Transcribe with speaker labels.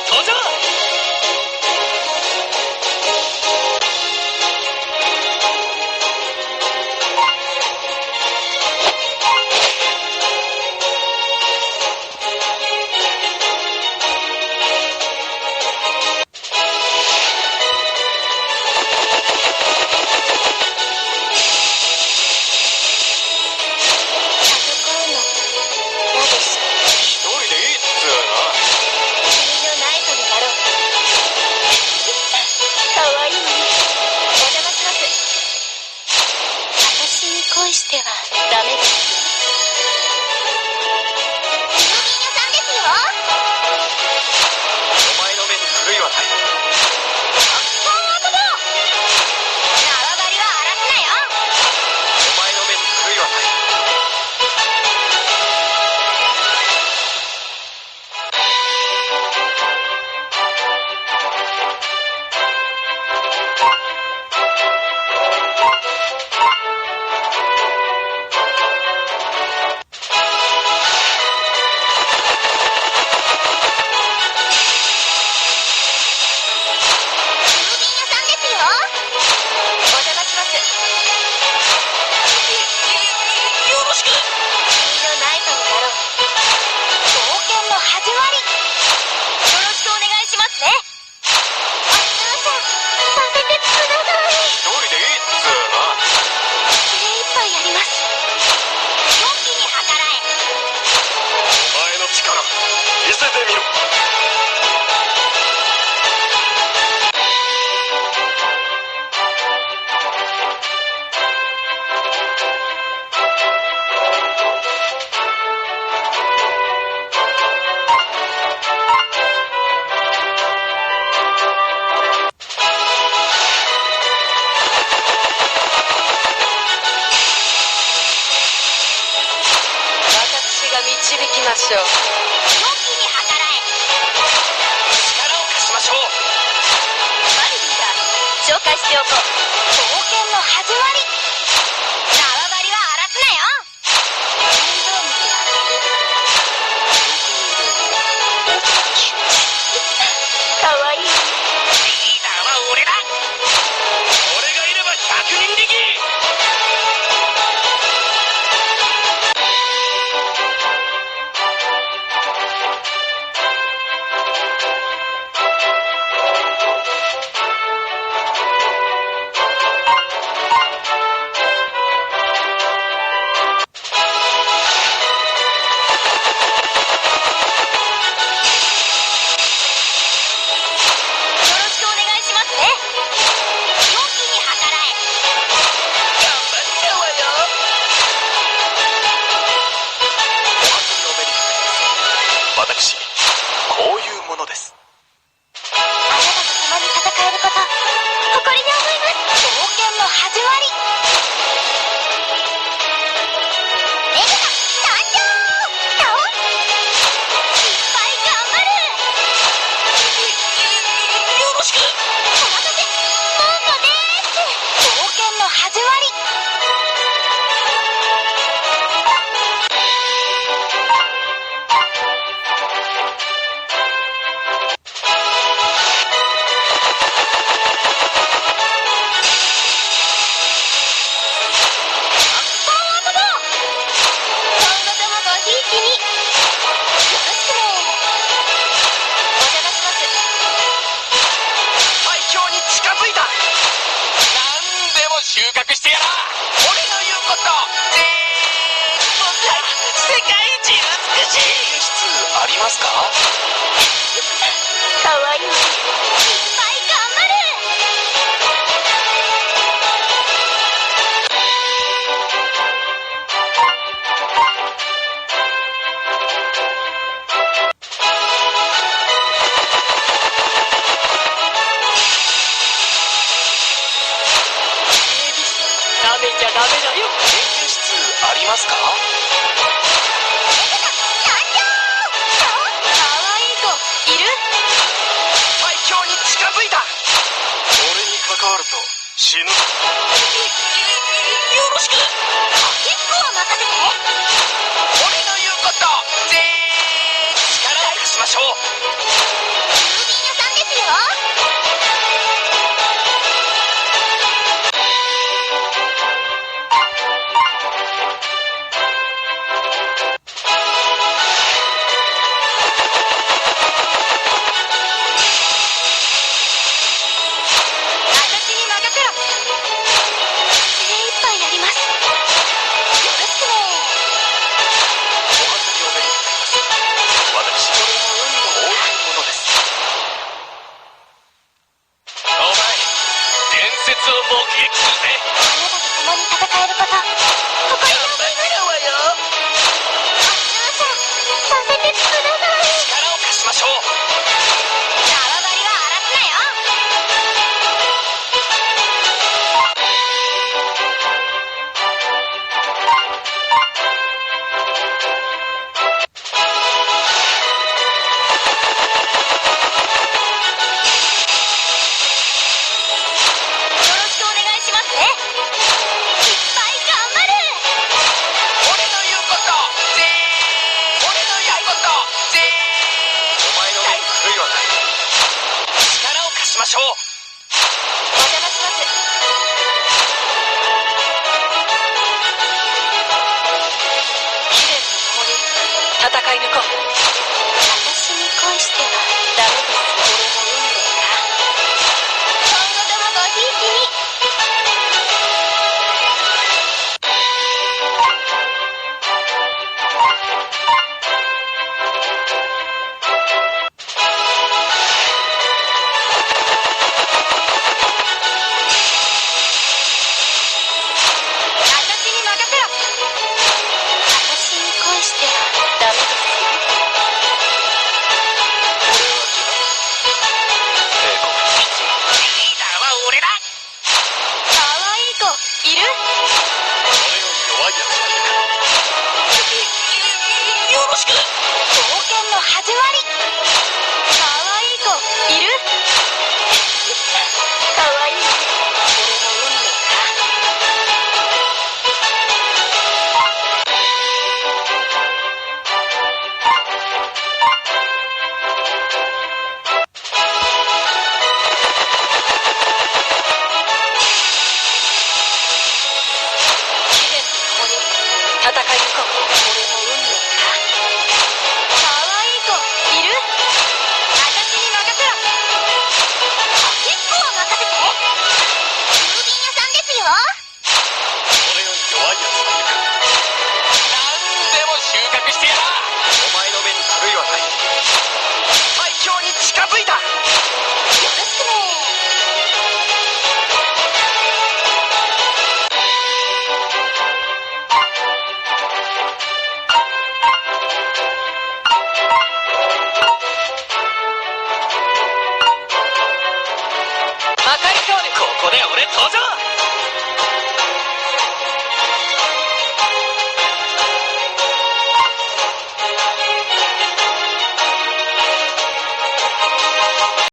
Speaker 1: 登場。
Speaker 2: 恋してはダメです。
Speaker 1: お前の目に狂いはない。
Speaker 2: 縄張りは荒らすなよ。
Speaker 1: お前の目に狂いはない。見せてみろ。
Speaker 2: 私が導きましょう。紹介しておこう。冒険の始まり。縄張りは荒らすなよ。かわいい。リーダーは俺だ。
Speaker 1: 俺がいれば100人力。私、こういうものです。
Speaker 2: あなたと共に戦えること、誇りに思います。冒険の始まり。エグナ誕生。いっぱい頑張る。
Speaker 1: よろしく。
Speaker 2: お待たせ。モンゴです。冒険の始まり。
Speaker 1: 収穫してやら。俺の言うこと全部だ。世界一美しい。演出ありますか？
Speaker 2: かわいい。いっぱい頑張る。舐めちゃダメだよ。
Speaker 1: 演出ありますか？
Speaker 2: かわいい子いる？
Speaker 1: 最強に近づいた。俺に関わると死ぬ。よろしく。
Speaker 2: 結構は任せて。
Speaker 1: 俺の言うこと全力を貸しましょう。登場。